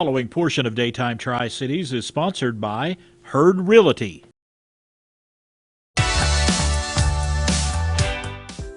Following portion of Daytime Tri-Cities is sponsored by Herd Realty. Hey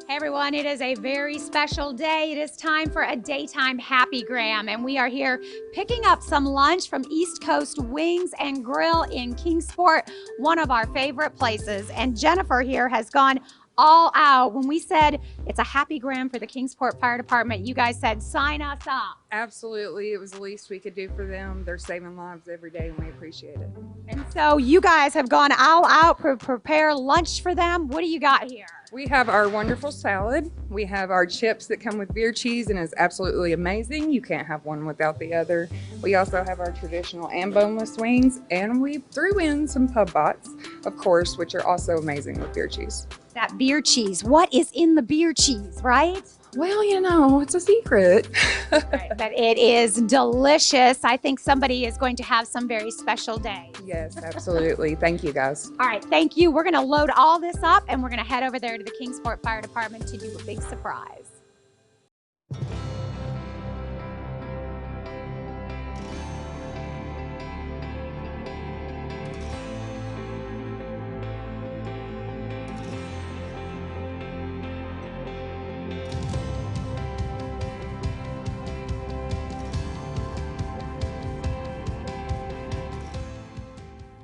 everyone, it is a very special day. It is time for a Daytime Happygram, and we are here picking up some lunch from East Coast Wings and Grill in Kingsport, one of our favorite places. And Jennifer here has gone all out. When we said it's a Happygram for the Kingsport Fire Department, you guys said sign us up. Absolutely. It was the least we could do for them. They're saving lives every day, and we appreciate it. And so you guys have gone all out to prepare lunch for them. What do you got here? We have our wonderful salad. We have our chips that come with beer cheese and is absolutely amazing. You can't have one without the other. We also have our traditional and boneless wings, and we threw in some pub bots, of course, which are also amazing with beer cheese. That beer cheese. What is in the beer cheese, right? Well, you know, it's a secret. Right, but it is delicious. I think somebody is going to have some very special day. Yes, absolutely. Thank you, guys. All right, thank you. We're going to load all this up, and we're going to head over there to the Kingsport Fire Department to do a big surprise.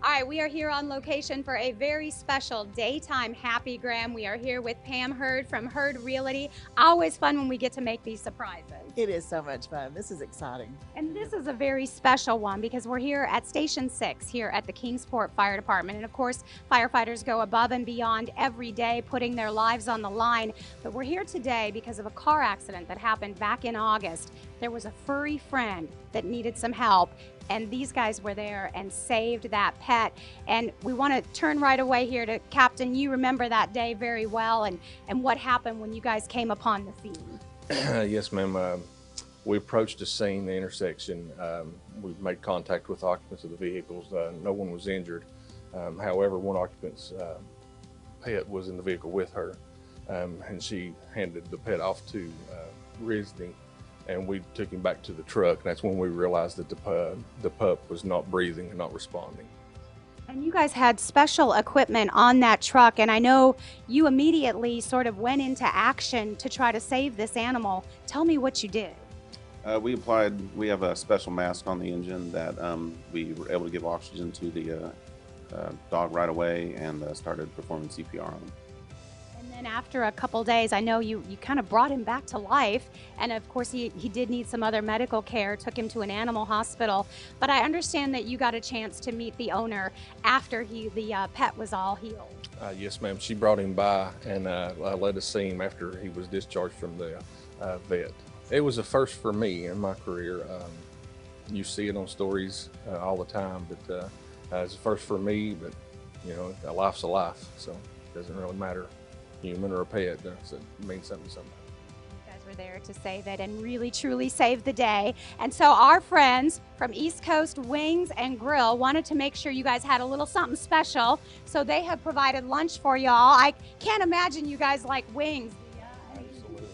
All right, we are here on location for a very special Daytime Happygram. We are here with Pam Hurd from Hurd Realty. Always fun when we get to make these surprises. It is so much fun. This is exciting. And this is a very special one because we're here at Station 6 here at the Kingsport Fire Department. And of course, firefighters go above and beyond every day, putting their lives on the line. But we're here today because of a car accident that happened back in August. There was a furry friend that needed some help, and these guys were there and saved that pet. And we want to turn right away here to Captain. You remember that day very well, and what happened when you guys came upon the scene. Yes, ma'am. We approached the scene, the intersection. We made contact with occupants of the vehicles. No one was injured. However, one occupant's pet was in the vehicle with her, and she handed the pet off to Risney, and we took him back to the truck. That's when we realized that the pup was not breathing and not responding. And you guys had special equipment on that truck, and I know you immediately sort of went into action to try to save this animal. Tell me what you did. We have a special mask on the engine that we were able to give oxygen to the dog right away, and started performing CPR on him. And then after a couple days, I know you kind of brought him back to life, and of course he did need some other medical care, took him to an animal hospital. But I understand that you got a chance to meet the owner after the pet was all healed. Yes, ma'am. She brought him by and let us see him after he was discharged from the vet. It was a first for me in my career. You see it on stories all the time, but it's a first for me. But you know, a life's a life, so it doesn't really matter, human or a pet. So it means something to somebody. You guys were there to save it and really truly save the day. And so our friends from East Coast Wings and Grill wanted to make sure you guys had a little something special, so they have provided lunch for y'all. I can't imagine you guys like wings. Absolutely.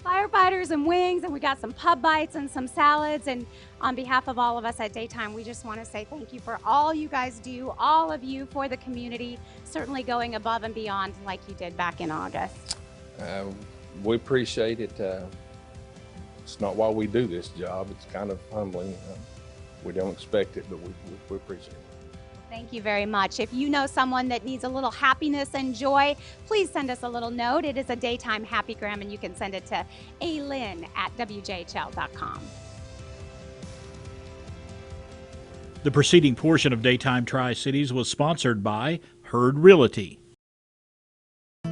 Firefighters and wings, and we got some pub bites and some salads. And on behalf of all of us at Daytime, we just want to say thank you for all you guys do, all of you, for the community, certainly going above and beyond like you did back in August. We appreciate it. It's not why we do this job. It's kind of humbling. We don't expect it, but we appreciate it. Thank you very much. If you know someone that needs a little happiness and joy, please send us a little note. It is a Daytime Happygram, and you can send it to alyn@wjhl.com. The preceding portion of Daytime Tri-Cities was sponsored by Hurd Realty.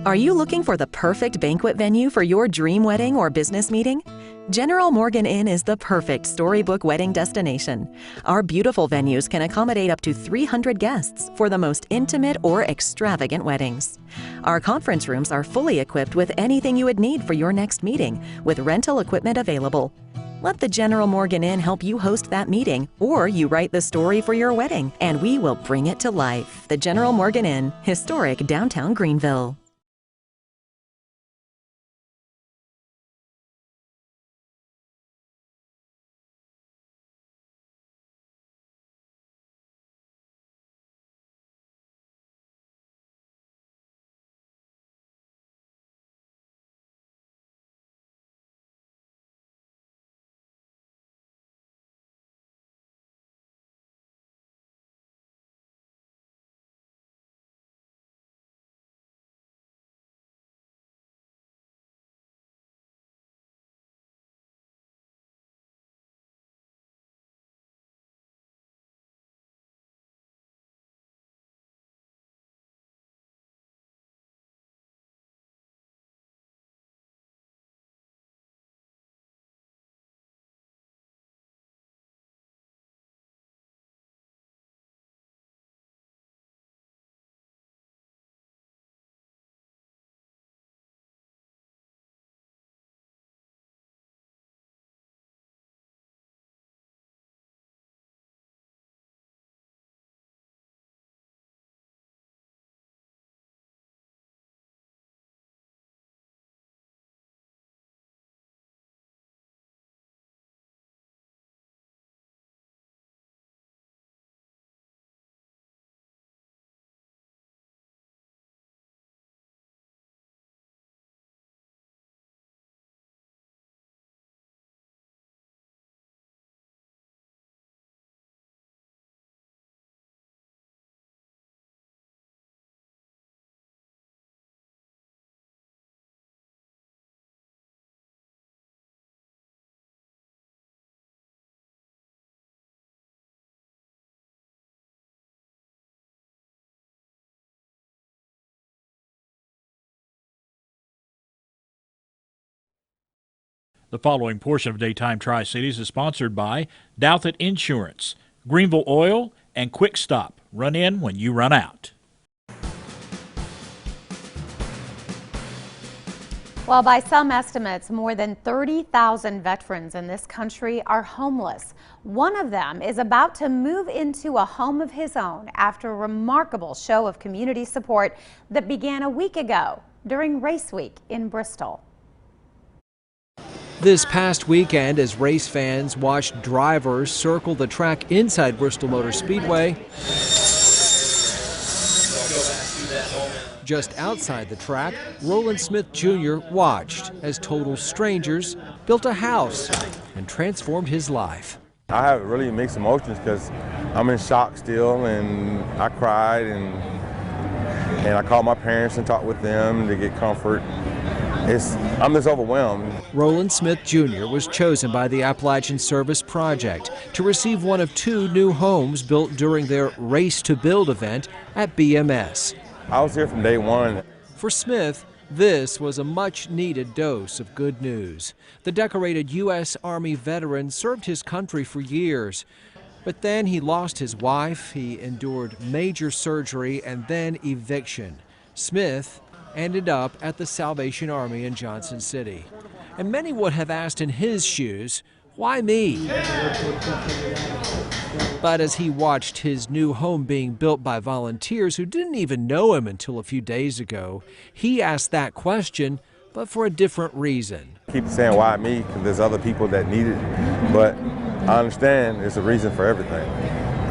Are you looking for the perfect banquet venue for your dream wedding or business meeting? General Morgan Inn is the perfect storybook wedding destination. Our beautiful venues can accommodate up to 300 guests for the most intimate or extravagant weddings. Our conference rooms are fully equipped with anything you would need for your next meeting, with rental equipment available. Let the General Morgan Inn help you host that meeting, or you write the story for your wedding, and we will bring it to life. The General Morgan Inn, historic downtown Greenville. The following portion of Daytime Tri-Cities is sponsored by Douthit Insurance, Greenville Oil, and Quick Stop. Run in when you run out. Well, by some estimates, more than 30,000 veterans in this country are homeless. One of them is about to move into a home of his own after a remarkable show of community support that began a week ago during Race Week in Bristol. This past weekend, as race fans watched drivers circle the track inside Bristol Motor Speedway, just outside the track, Roland Smith Jr. watched as total strangers built a house and transformed his life. I have really mixed emotions because I'm in shock still, and I cried and I called my parents and talked with them to get comfort. I'm just overwhelmed. Roland Smith Jr. was chosen by the Appalachian Service Project to receive one of 2 new homes built during their Race to Build event at BMS. I was here from day one. For Smith, this was a much-needed dose of good news. The decorated U.S. Army veteran served his country for years, but then he lost his wife, he endured major surgery, and then eviction. Smith ended up at the Salvation Army in Johnson City. And many would have asked in his shoes, why me? But as he watched his new home being built by volunteers who didn't even know him until a few days ago, he asked that question, but for a different reason. I keep saying why me, because there's other people that need it, but I understand there's a reason for everything.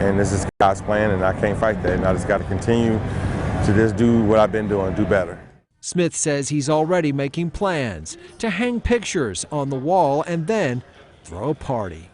And this is God's plan, and I can't fight that, and I just got to continue to just do what I've been doing, do better. Smith says he's already making plans to hang pictures on the wall and then throw a party.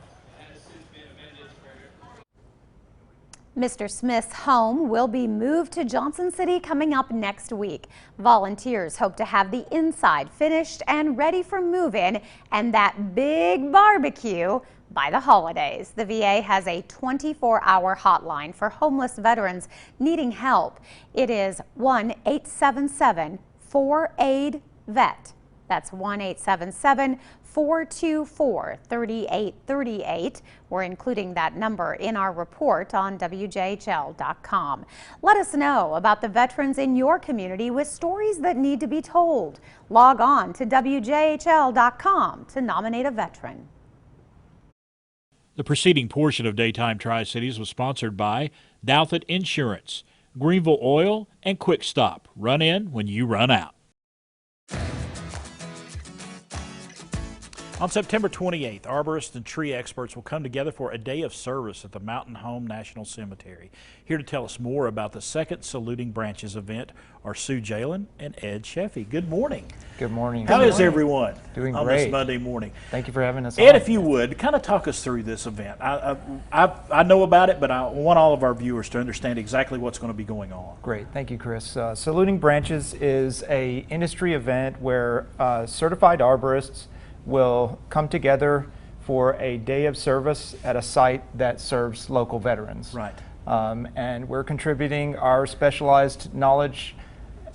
Mr. Smith's home will be moved to Johnson City coming up next week. Volunteers hope to have the inside finished and ready for move-in and that big barbecue by the holidays. The VA has a 24-hour hotline for homeless veterans needing help. It is 1-877-4AID-VET. That's 1-877-424-3838. We're including that number in our report on WJHL.com. Let us know about the veterans in your community with stories that need to be told. Log on to WJHL.com to nominate a veteran. The preceding portion of Daytime Tri-Cities was sponsored by Douthit Insurance, Greenville Oil, and Quick Stop. Run in when you run out. On September 28th, arborists and tree experts will come together for a day of service at the Mountain Home National Cemetery. Here to tell us more about the second Saluting Branches event are Sue Jalen and Ed Sheffey. Good morning. Good morning. How is everyone? Doing on great. This Monday morning? Thank you for having us Ed, on. if you would, kind of talk us through this event. I know about it, but I want all of our viewers to understand exactly what's going to be going on. Great. Thank you, Chris. Saluting Branches is an industry event where certified arborists will come together for a day of service at a site that serves local veterans. Right. And we're contributing our specialized knowledge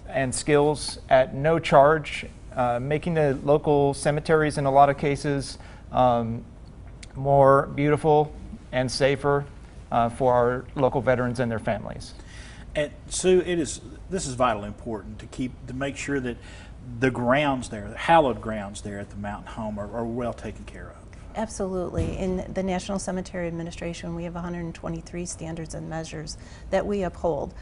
and skills at no charge, making the local cemeteries in a lot of cases more beautiful and safer for our local veterans and their families. And Sue, this is vitally important to make sure that the grounds there, the hallowed grounds there at the Mountain Home are well taken care of. Absolutely. In the National Cemetery Administration, we have 123 standards and measures that we uphold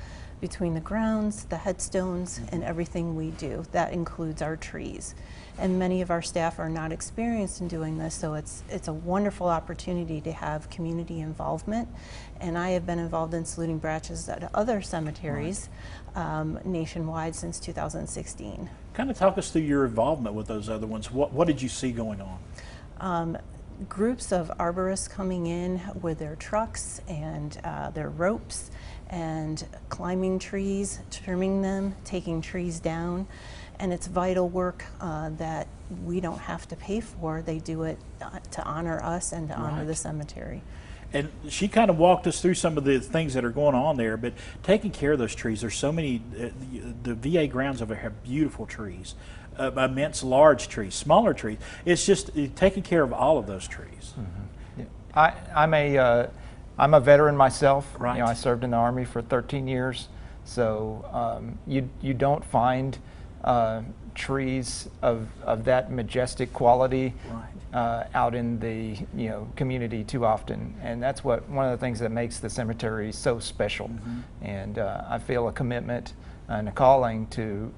between the grounds, the headstones, and everything we do. That includes our trees. And many of our staff are not experienced in doing this, so it's a wonderful opportunity to have community involvement. And I have been involved in Saluting Branches at other cemeteries nationwide since 2016. Kind of talk us through your involvement with those other ones. What did you see going on? Groups of arborists coming in with their trucks and their ropes and climbing trees, trimming them, taking trees down. And it's vital work that we don't have to pay for. They do it to honor us and to honor the cemetery. And she kind of walked us through some of the things that are going on there, but taking care of those trees, there's so many, the VA grounds over here have beautiful trees. immense large trees, smaller trees. It's just taking care of all of those trees. I'm a veteran myself. Right. You know, I served in the Army for 13 years, so you don't find trees of that majestic quality out in the community too often, and that's one of the things that makes the cemetery so special. And I feel a commitment and a calling to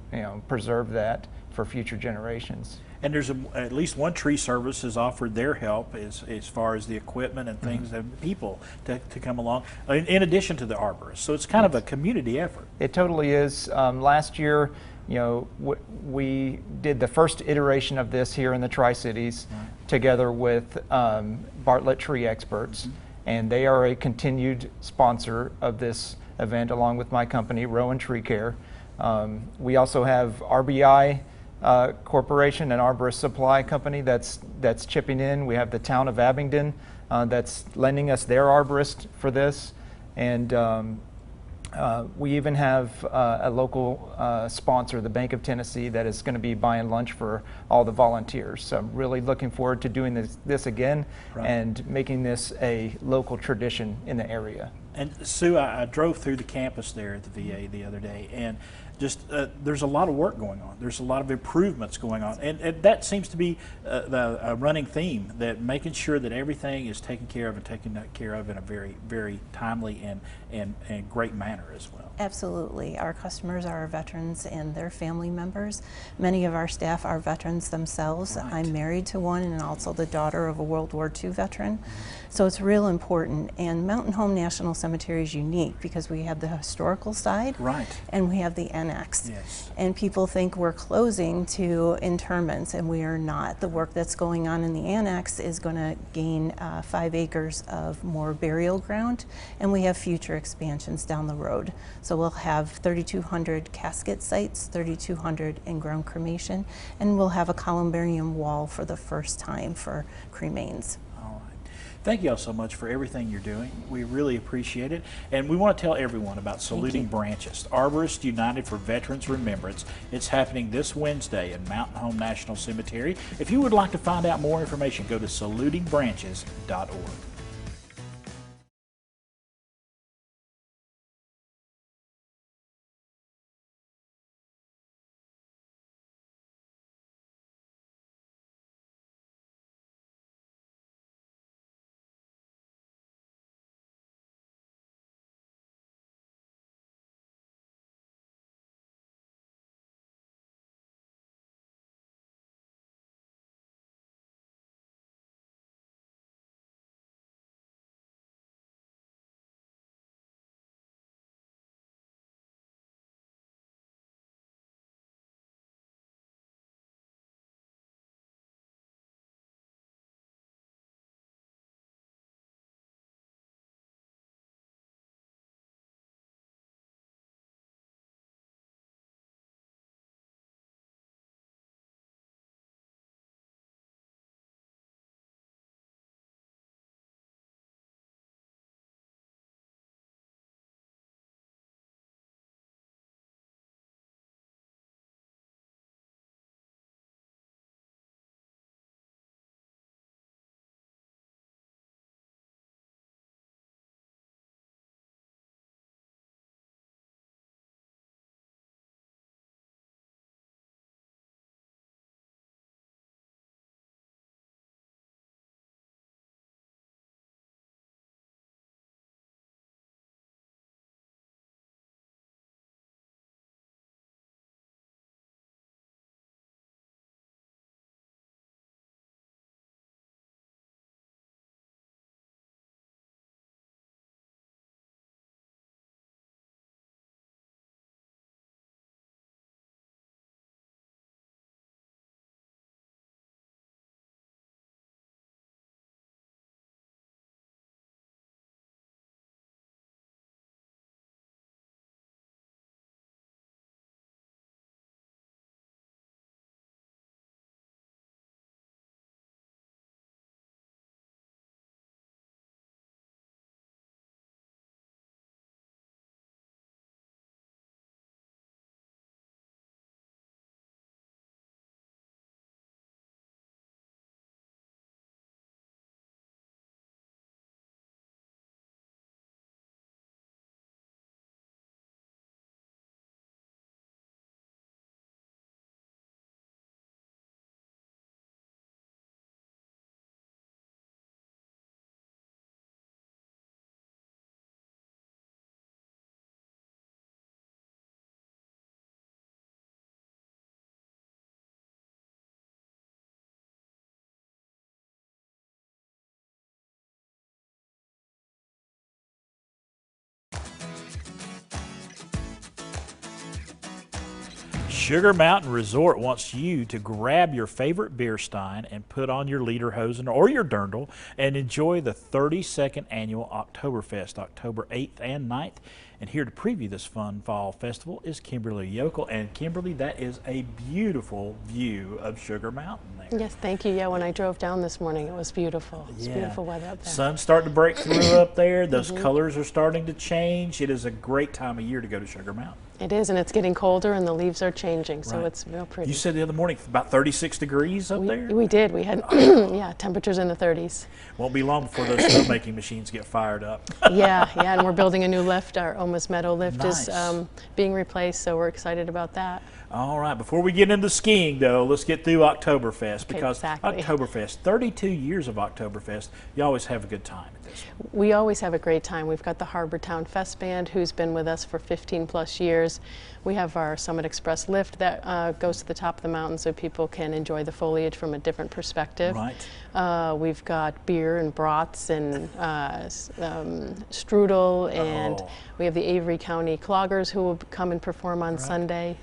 preserve that for future generations. And there's at least one tree service has offered their help as far as the equipment and things and people to come along, in addition to the arborists. So it's kind of a community effort. It totally is. Last year, we did the first iteration of this here in the Tri-Cities together with Bartlett Tree Experts, and they are a continued sponsor of this event along with my company, Rowan Tree Care. We also have RBI Corporation, an arborist supply company that's chipping in. We have the town of Abingdon that's lending us their arborist for this, and we even have a local sponsor, the Bank of Tennessee, that is going to be buying lunch for all the volunteers. So I'm really looking forward to doing this again and making this a local tradition in the area. And Sue, I drove through the campus there at the VA the other day, and just there's a lot of work going on. There's a lot of improvements going on, and that seems to be a running theme, that making sure that everything is taken care of and taken care of in a very, very timely and great manner as well. Absolutely. Our customers are our veterans and their family members. Many of our staff are veterans themselves. I'm married to one and also the daughter of a World War II veteran. So it's real important. And Mountain Home National Cemetery is unique because we have the historical side and we have the annex. Yes. And people think we're closing to interments, and we are not. The work that's going on in the annex is going to gain 5 acres of more burial ground, and we have future expansions down the road. So we'll have 3,200 casket sites, 3,200 in-ground cremation, and we'll have a columbarium wall for the first time for cremains. All right. Thank you all so much for everything you're doing. We really appreciate it. And we want to tell everyone about Saluting Branches, Arborists United for Veterans Remembrance. It's happening this Wednesday in Mountain Home National Cemetery. If you would like to find out more information, go to salutingbranches.org. Sugar Mountain Resort wants you to grab your favorite beer stein and put on your lederhosen or your dirndl and enjoy the 32nd annual Oktoberfest, October 8th and 9th. And here to preview this fun fall festival is Kimberly Yokel. And Kimberly, that is a beautiful view of Sugar Mountain there. Yes, thank you. Yeah, when I drove down this morning, it was beautiful. It's beautiful weather up there. Sun's starting to break through up there. Those colors are starting to change. It is a great time of year to go to Sugar Mountain. It is, and it's getting colder, and the leaves are changing, so it's real pretty. You said the other morning about 36 degrees up there? We did. We had, yeah, temperatures in the 30s. Won't be long before those snowmaking machines get fired up. Yeah, and we're building a new lift. Our Almost Meadow lift is being replaced, so we're excited about that. All right, before we get into skiing, though, let's get through Oktoberfest, because Oktoberfest, 32 years of Oktoberfest, you always have a good time at this one. We always have a great time. We've got the Harbor Town Fest Band, who's been with us for 15 plus years. We have our Summit Express lift that goes to the top of the mountain so people can enjoy the foliage from a different perspective. Right. We've got beer and brats and strudel, and we have the Avery County Cloggers who will come and perform on Sunday.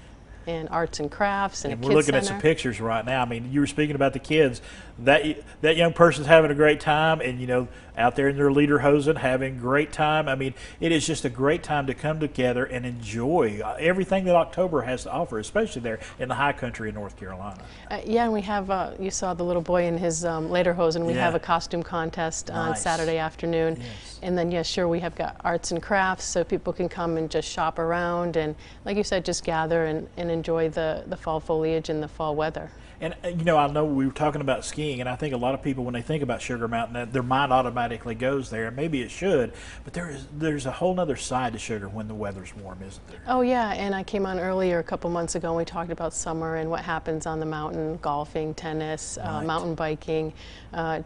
And arts and crafts, and a kids we're looking at some pictures right now. I mean, you were speaking about the kids. That young person's having a great time, and you know, out there in their lederhosen having a great time. I mean, it is just a great time to come together and enjoy everything that October has to offer, especially there in the high country in North Carolina. Yeah, and we have, you saw the little boy in his lederhosen. We have a costume contest on Saturday afternoon. And then, yes, sure, we have got arts and crafts, so people can come and just shop around and, like you said, just gather and enjoy the fall foliage and the fall weather. And, you know, I know we were talking about skiing, and I think a lot of people, when they think about Sugar Mountain, their mind automatically goes there, and maybe it should, but there's a whole other side to Sugar when the weather's warm, isn't there? Oh, yeah, and I came on earlier a couple months ago, and we talked about summer and what happens on the mountain, golfing, tennis, mountain biking,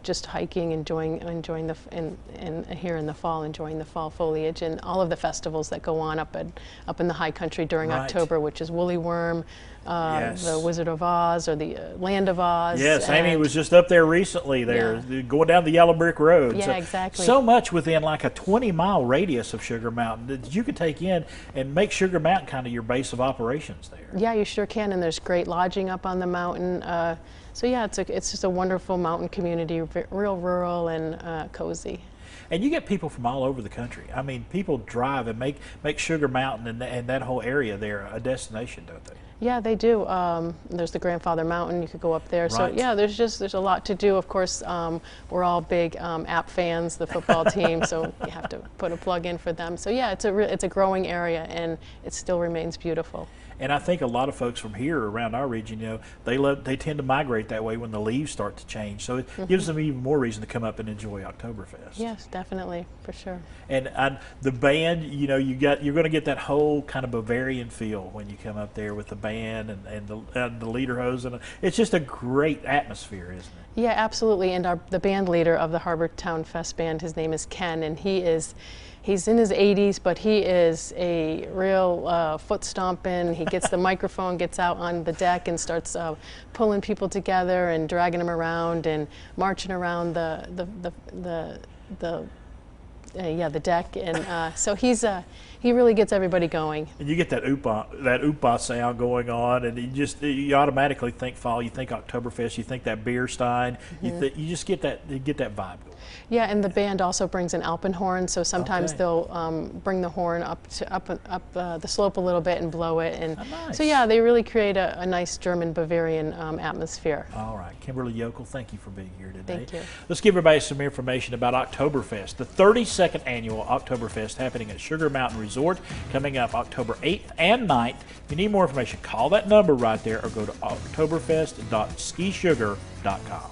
just hiking, enjoying the, and here in the fall, enjoying the fall foliage, and all of the festivals that go on up in the high country during October, which is Woolly Worm, the Wizard of Oz, or the Land of Oz. Yes, Amy was just up there recently going down the yellow brick road. Yeah, so, exactly. So much within like a 20-mile radius of Sugar Mountain that you could take in and make Sugar Mountain kind of your base of operations there. Yeah, you sure can, and there's great lodging up on the mountain. So yeah, it's just a wonderful mountain community, real rural and cozy. And you get people from all over the country. I mean, people drive and make Sugar Mountain and that whole area there a destination, don't they? Yeah, they do. There's the Grandfather Mountain. You could go up there. So yeah, there's a lot to do. Of course, we're all big App fans, the football team. So you have to put a plug in for them. So yeah, it's a growing area, and it still remains beautiful. And I think a lot of folks from here around our region, you know, they tend to migrate that way when the leaves start to change. So it gives them even more reason to come up and enjoy Oktoberfest. Yes, definitely, for sure. And the band, you know, you're going to get that whole kind of Bavarian feel when you come up there with the band and the lederhosen. It's just a great atmosphere, isn't it? Yeah, absolutely. And the band leader of the Harbor Town Fest Band, his name is Ken, and he's in his 80s, but he is a real foot stomping. He gets the microphone, gets out on the deck, and starts pulling people together and dragging them around and marching around the deck. And so he really gets everybody going. And you get that oompa sound going on, and you automatically think fall. You think Oktoberfest. You think that beer stein. You just get that vibe going. Yeah, and the band also brings an alpenhorn, so sometimes they'll bring the horn up the slope a little bit and blow it, and so yeah, they really create a nice German Bavarian atmosphere. All right, Kimberly Yokel, thank you for being here today. Thank you. Let's give everybody some information about Oktoberfest, the 32nd annual Oktoberfest happening at Sugar Mountain Resort, coming up October 8th and 9th. If you need more information, call that number right there or go to oktoberfest.skisugar.com.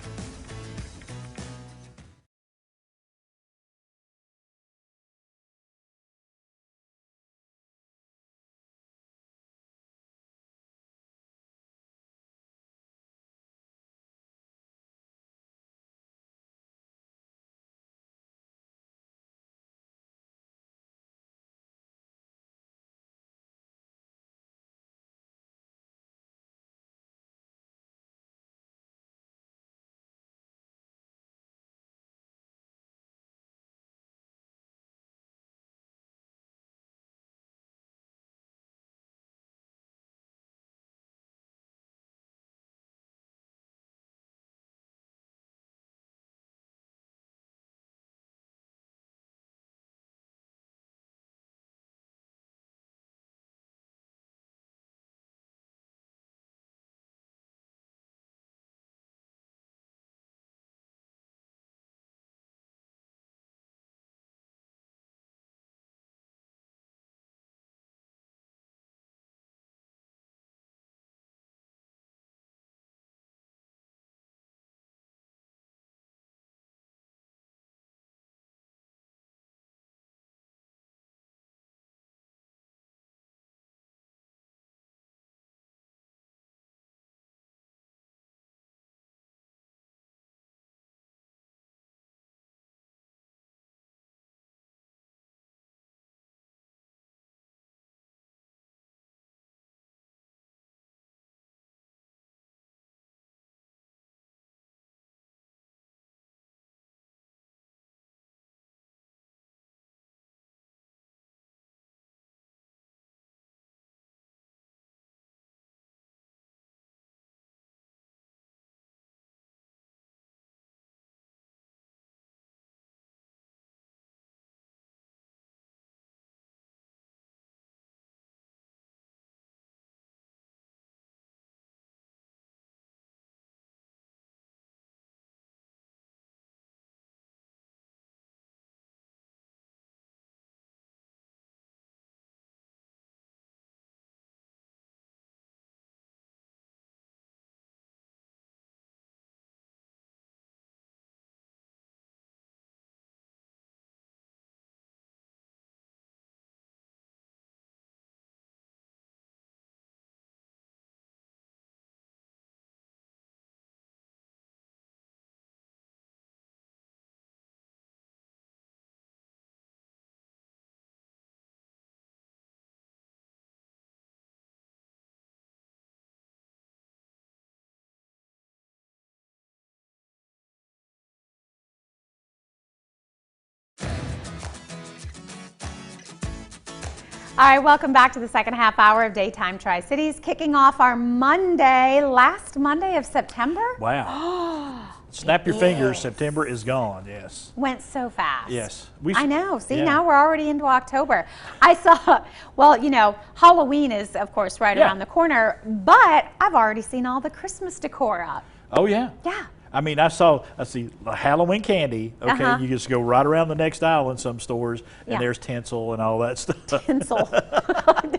All right, welcome back to the second half hour of Daytime Tri-Cities, kicking off our Monday, last Monday of September. Wow. Snap your fingers, September is gone, yes. Went so fast. Yes. I know. See, now we're already into October. I saw, well, you know, Halloween is, of course, right around the corner, but I've already seen all the Christmas decor up. Oh, yeah? Yeah. I mean, I see Halloween candy. Okay, you just go right around the next aisle in some stores, and there's tinsel and all that stuff. Tinsel.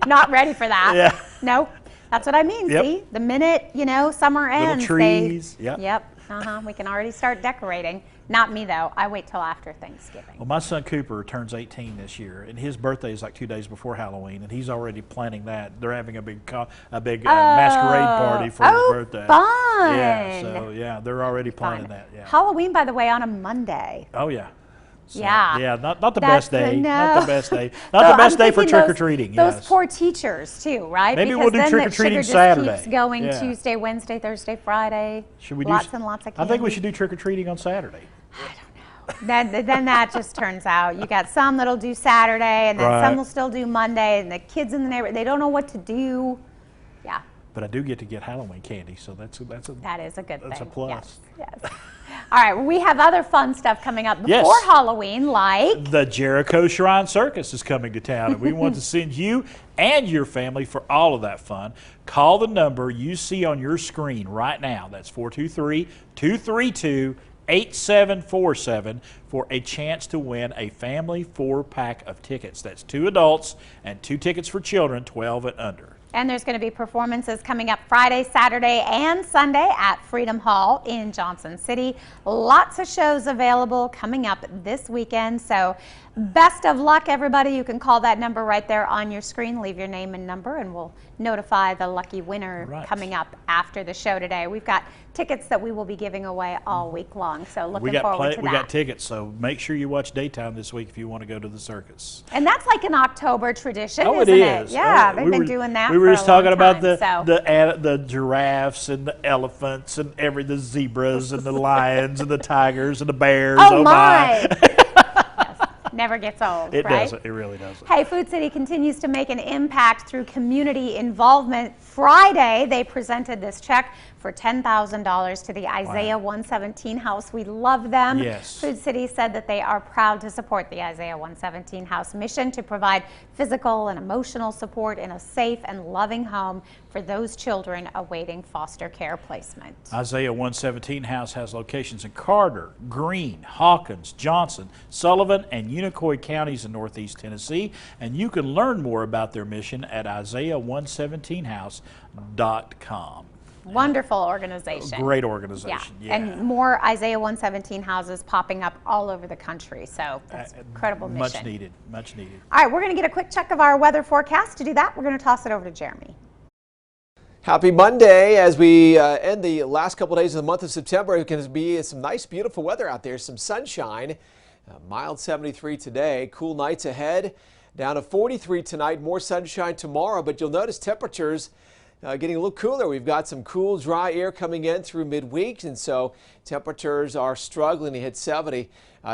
Not ready for that. Yeah. No, that's what I mean. See, the minute, you know, summer ends. Little trees. Yep. We can already start decorating. Not me, though. I wait till after Thanksgiving. Well, my son Cooper turns 18 this year, and his birthday is like 2 days before Halloween, and he's already planning that. They're having a big masquerade party for his birthday. Fun! Yeah, so yeah, they're already planning that. Yeah. Halloween, by the way, on a Monday. Oh yeah. So, yeah. Yeah, not the best day. No. Not the best day. Not the best day for trick or treating. Those poor teachers too, right? Maybe because we'll do trick or treating Saturday. Saturday. Keeps going Tuesday, Wednesday, Thursday, Friday. Should we lots and lots of candy. I think we should do trick or treating on Saturday. Then that just turns out you got some that'll do Saturday, and then some will still do Monday, and the kids in the neighborhood, they don't know what to do. Yeah. But I do get to get Halloween candy, so that is a good thing. That's a plus. Yes. All right, well, we have other fun stuff coming up before Halloween, like the Jericho Shrine Circus is coming to town, and we want to send you and your family for all of that fun. Call the number you see on your screen right now. That's 423-232-8747 for a chance to win a family 4-pack of tickets. That's 2 adults and 2 tickets for children 12 and under. And there's going to be performances coming up Friday, Saturday, and Sunday at Freedom Hall in Johnson City. Lots of shows available coming up this weekend. So best of luck, everybody. You can call that number right there on your screen. Leave your name and number, and we'll notify the lucky winner coming up after the show today. We've got tickets that we will be giving away all week long. So looking forward to that. We got tickets, so make sure you watch Daytime this week if you want to go to the circus. And that's like an October tradition, isn't it? Yeah, they've been doing that. We were just talking about the giraffes and the elephants and the zebras and the lions and the tigers and the bears. Oh my! Never gets old, It right? doesn't. It really doesn't. Hey, Food City continues to make an impact through community involvement. Friday, they presented this check for $10,000 to the Isaiah 117 House. We love them. Yes. Food City said that they are proud to support the Isaiah 117 House mission to provide physical and emotional support in a safe and loving home for those children awaiting foster care placement. Isaiah 117 House has locations in Carter, Greene, Hawkins, Johnson, Sullivan, and Unicoi counties in Northeast Tennessee. And you can learn more about their mission at isaiah117house.com. Wonderful organization. Great organization. Yeah. And more Isaiah 117 houses popping up all over the country. So that's an incredible mission. Much needed. Much needed. All right, we're going to get a quick check of our weather forecast. To do that, we're going to toss it over to Jeremy. Happy Monday. As we end the last couple of days of the month of September, it can be some nice, beautiful weather out there, some sunshine. Mild 73 today, cool nights ahead, down to 43 tonight, more sunshine tomorrow, but you'll notice temperatures getting a little cooler. We've got some cool, dry air coming in through midweek, and so temperatures are struggling to hit 70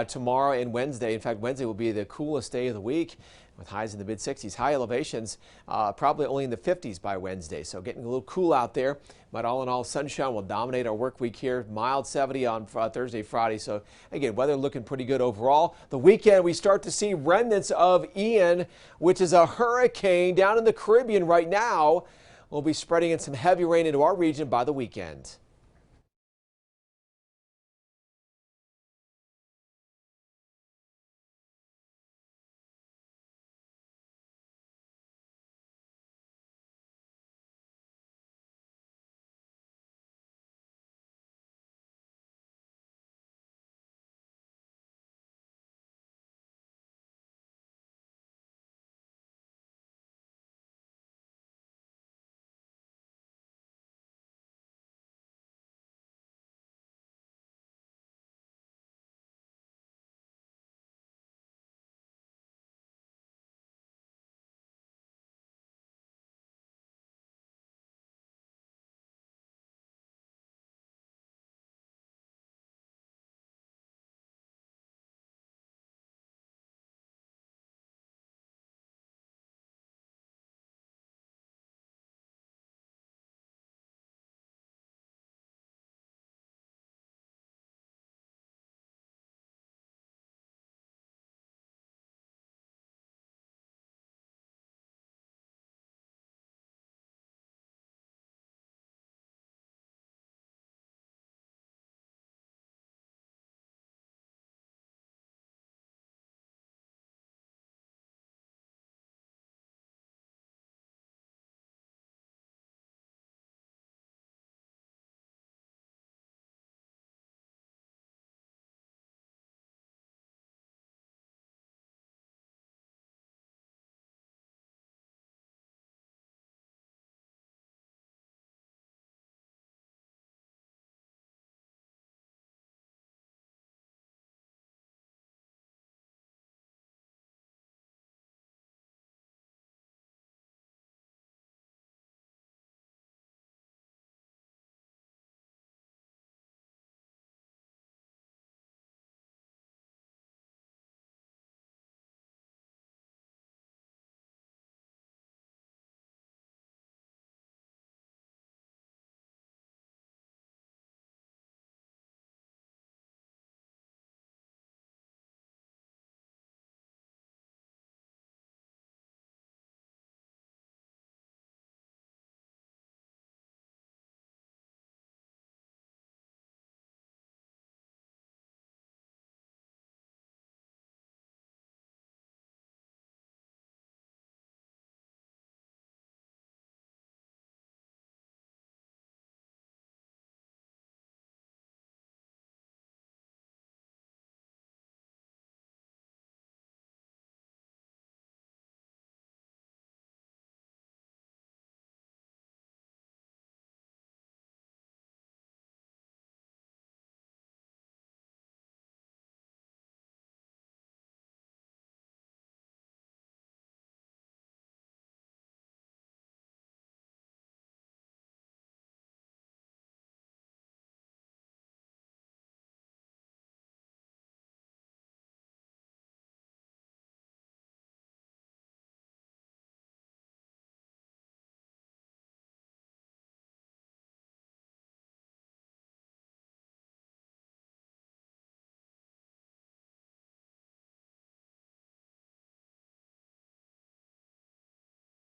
tomorrow and Wednesday. In fact, Wednesday will be the coolest day of the week with highs in the mid-60s. High elevations probably only in the 50s by Wednesday, so getting a little cool out there. But all in all, sunshine will dominate our work week here. Mild 70 on Thursday, Friday. So again, weather looking pretty good overall. The weekend, we start to see remnants of Ian, which is a hurricane down in the Caribbean right now. We'll be spreading in some heavy rain into our region by the weekend.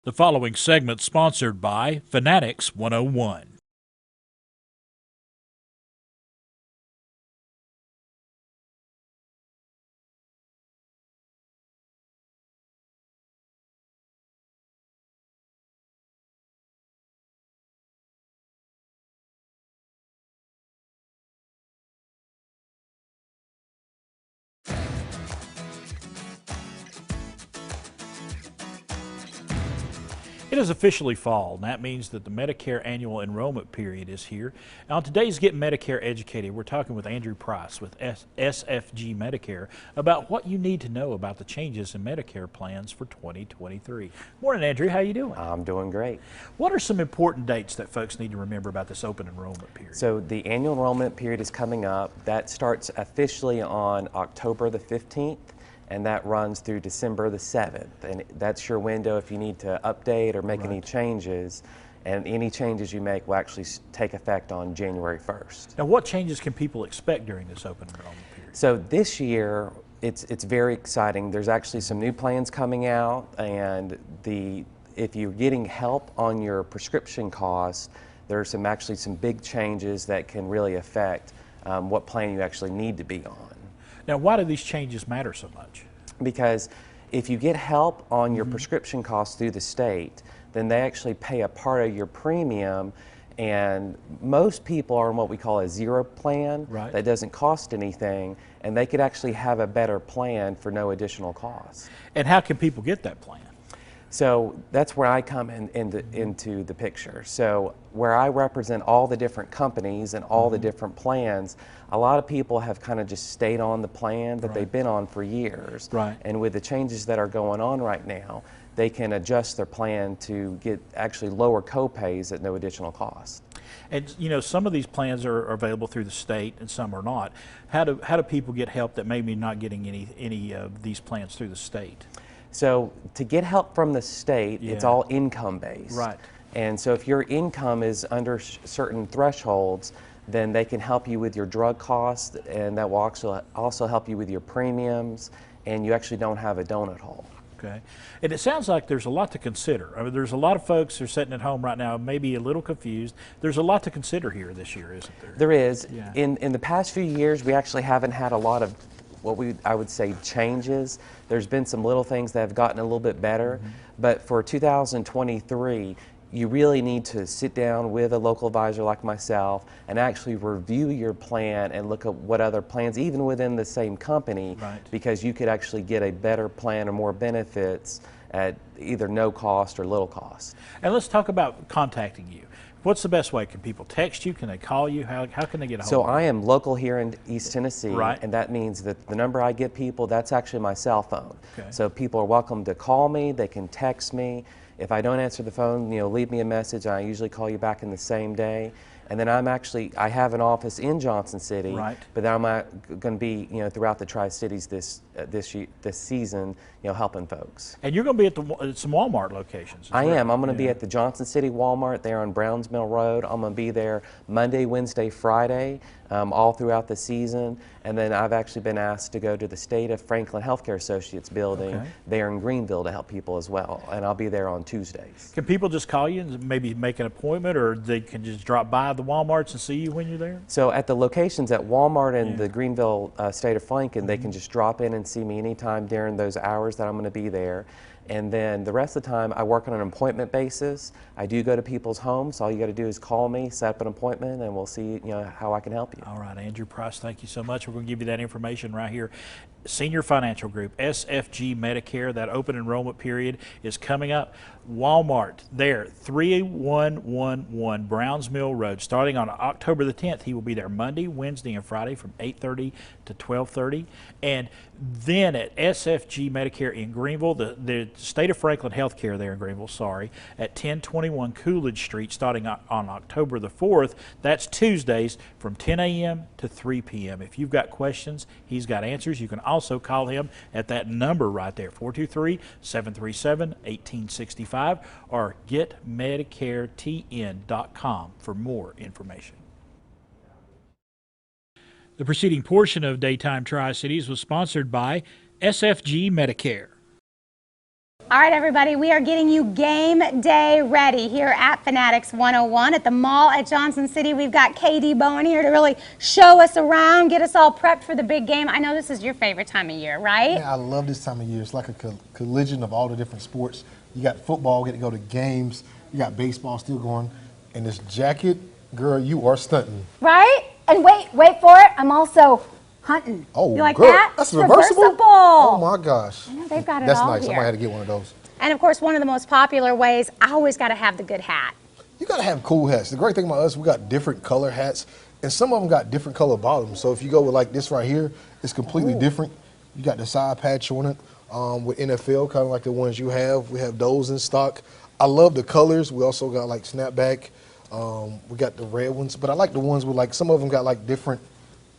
The following segment sponsored by Fanatics 101. It is officially fall, and that means that the Medicare annual enrollment period is here. Now, on today's Get Medicare Educated, we're talking with Andrew Price with SFG Medicare about what you need to know about the changes in Medicare plans for 2023. Morning, Andrew. How you doing? I'm doing great. What are some important dates that folks need to remember about this open enrollment period? So the annual enrollment period is coming up. That starts officially on October the 15th. And that runs through December the 7th. And that's your window if you need to update or make any changes. And any changes you make will actually take effect on January 1st. Now, what changes can people expect during this open enrollment period? So this year, it's very exciting. There's actually some new plans coming out, and if you're getting help on your prescription costs, there's actually some big changes that can really affect what plan you actually need to be on. Now, why do these changes matter so much? Because if you get help on your prescription costs through the state, then they actually pay a part of your premium, and most people are in what we call a zero plan that doesn't cost anything, and they could actually have a better plan for no additional cost. And how can people get that plan? So that's where I come into the picture. So where I represent all the different companies and all the different plans, a lot of people have kind of just stayed on the plan that they've been on for years. And with the changes that are going on right now, they can adjust their plan to get actually lower co-pays at no additional cost. And you know, some of these plans are available through the state and some are not. How do people get help that may be not getting any of these plans through the state? So to get help from the state, it's all income based. And so if your income is under certain thresholds, then they can help you with your drug costs, and that will also help you with your premiums, and you actually don't have a donut hole. Okay. And it sounds like there's a lot to consider. I mean, there's a lot of folks who are sitting at home right now, maybe a little confused. There's a lot to consider here this year, isn't there? There is. In the past few years, we actually haven't had a lot of I would say changes. There's been some little things that have gotten a little bit better, but for 2023, you really need to sit down with a local advisor like myself and actually review your plan and look at what other plans, even within the same company, because you could actually get a better plan or more benefits at either no cost or little cost. And let's talk about contacting you. What's the best way? Can people text you? Can they call you? How can they get a hold of you? So I am local here in East Tennessee, and that means that the number I give people, that's actually my cell phone. So people are welcome to call me, they can text me. If I don't answer the phone, leave me a message. I usually call you back in the same day. And then I have an office in Johnson City, but then I'm going to be, throughout the Tri-Cities this season, helping folks. And you're going to be at some Walmart locations. I am. I'm going to be at the Johnson City Walmart there on Browns Mill Road. I'm going to be there Monday, Wednesday, Friday, all throughout the season. And then I've actually been asked to go to the State of Franklin Healthcare Associates building there in Greenville to help people as well. And I'll be there on Tuesdays. Can people just call you and maybe make an appointment, or they can just drop by the Walmarts and see you when you're there? So at the locations at Walmart and the Greenville State of Franklin, they can just drop in and see me anytime during those hours that I'm going to be there. And then the rest of the time, I work on an appointment basis. I do go to people's homes. All you got to do is call me, set up an appointment, and we'll see how I can help you. All right, Andrew Price, thank you so much. We're going to give you that information right here. Senior Financial Group, SFG Medicare, that open enrollment period is coming up. Walmart, there, 3111 Browns Mill Road. Starting on October the 10th, he will be there Monday, Wednesday, and Friday from 8:30 to 12:30. And then at SFG Medicare in Greenville, the State of Franklin Healthcare there in Greenville, at 1021 Coolidge Street, starting on October the 4th. That's Tuesdays from 10 a.m. to 3 p.m. If you've got questions, he's got answers. You can also call him at that number right there, 423-737-1865, or getmedicaretn.com for more information. The preceding portion of Daytime Tri-Cities was sponsored by SFG Medicare. All right, everybody, we are getting you game day ready here at Fanatics 101 at the mall at Johnson City. We've got KD Bowen here to really show us around, get us all prepped for the big game. I know this is your favorite time of year, right? Yeah, I love this time of year. It's like a collision of all the different sports. You got football, get to go to games. You got baseball still going. And this jacket, girl, you are stunting. Right? And wait for it. I'm also hunting. Oh, you like girl, that? that's reversible? Oh my gosh. I know they've got it That's all nice. here. I might have to get one of those. And of course, one of the most popular ways, I always got to have the good hat. You got to have cool hats. The great thing about us, we got different color hats, and some of them got different color bottoms. So if you go with like this right here, it's completely different. You got the side patch on it with NFL, kind of like the ones you have. We have those in stock. I love the colors. We also got like snapback. We got the red ones, but I like the ones with like, some of them got like different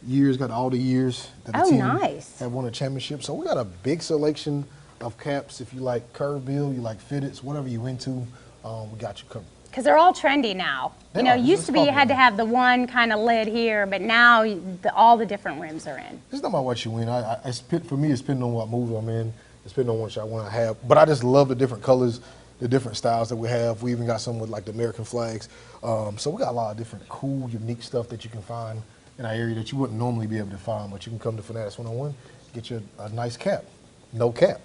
years, got all the years that the team have won a championship. So we got a big selection of caps. If you like curve bill, you like fitteds, whatever you into, we got you covered. Because they're all trendy now. You know, used to be you had to have the one kind of lid here, but now all the different rims are in. It's not about what you win. For me, it's depending on what movie I'm in. It's depending on what I want to have. But I just love the different colors, the different styles that we have. We even got some with like the American flags. So we got a lot of different cool, unique stuff that you can find in our area that you wouldn't normally be able to find. But you can come to Fanatics 101, get you a nice cap. No cap.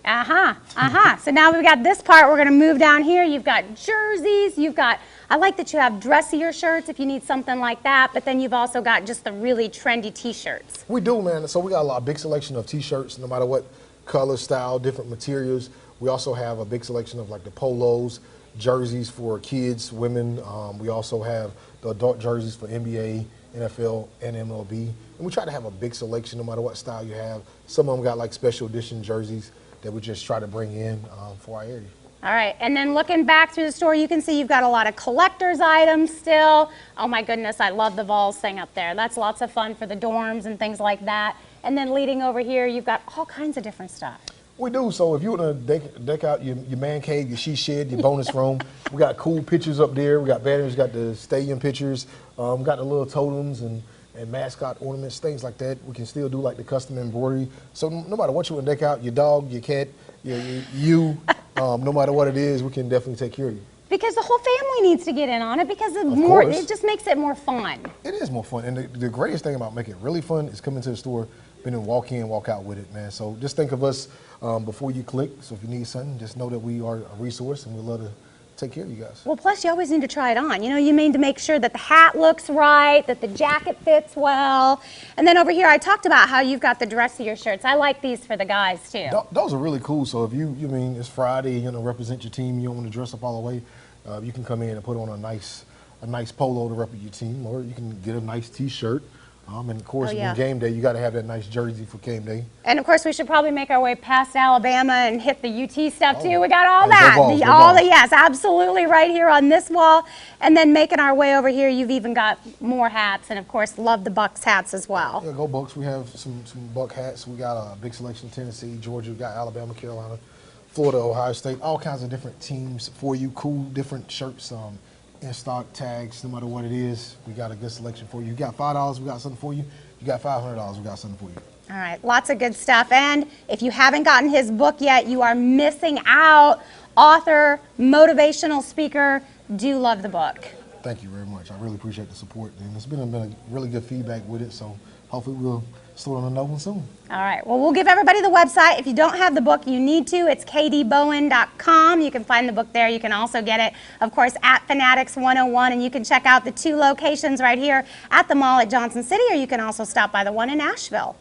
So now we've got this part. We're going to move down here. You've got jerseys. You've got, I like that you have dressier shirts if you need something like that, but then you've also got just the really trendy t-shirts. We do, man. So we got a big selection of t-shirts, no matter what color, style, different materials. We also have a big selection of like the polos, jerseys for kids, women. We also have the adult jerseys for NBA, NFL, and MLB. And we try to have a big selection no matter what style you have. Some of them got like special edition jerseys that we just try to bring in for our area. All right, and then looking back through the store, you can see you've got a lot of collector's items still. Oh my goodness, I love the Vols thing up there. That's lots of fun for the dorms and things like that. And then leading over here, you've got all kinds of different stuff. We do. So if you want to deck out your man cave, your she shed, your bonus room, we got cool pictures up there. We got banners, got the stadium pictures, got the little totems and mascot ornaments, things like that. We can still do like the custom embroidery. So no matter what you want to deck out, your dog, your cat, no matter what it is, we can definitely take care of you. Because the whole family needs to get in on it because it just makes it more fun. It is more fun. And the greatest thing about making it really fun is coming to the store, being able to walk in, walk out with it, man. So just think of us before you click. So if you need something, just know that we are a resource and we'd love to take care of you guys. Well, plus you always need to try it on. You know, you need to make sure that the hat looks right, that the jacket fits well. And then over here, I talked about how you've got the dressier shirts. I like these for the guys too. Those are really cool. So if you mean it's Friday, you know, represent your team, you don't want to dress up all the way, you can come in and put on a nice polo to represent your team, or you can get a nice t-shirt. And of course, on game day, you got to have that nice jersey for game day. And of course, we should probably make our way past Alabama and hit the UT stuff too. We got all that. Yes, absolutely, right here on this wall. And then making our way over here, you've even got more hats, and of course, love the Bucks hats as well. Yeah, go Bucks. We have some Buck hats. We got a big selection of Tennessee, Georgia. We got Alabama, Carolina, Florida, Ohio State. All kinds of different teams for you. Cool, different shirts. In stock, tags, no matter what it is, we got a good selection for you. You got $5, we got something for you. You got $500, we got something for you. All right, lots of good stuff. And if you haven't gotten his book yet, you are missing out. Author, motivational speaker, do love the book. Thank you very much. I really appreciate the support. And it's been a really good feedback with it, so hopefully we'll start on another one soon. All right. Well, we'll give everybody the website. If you don't have the book, you need to. It's kdbowen.com. You can find the book there. You can also get it, of course, at Fanatics 101, and you can check out the 2 locations right here at the mall at Johnson City, or you can also stop by the one in Asheville.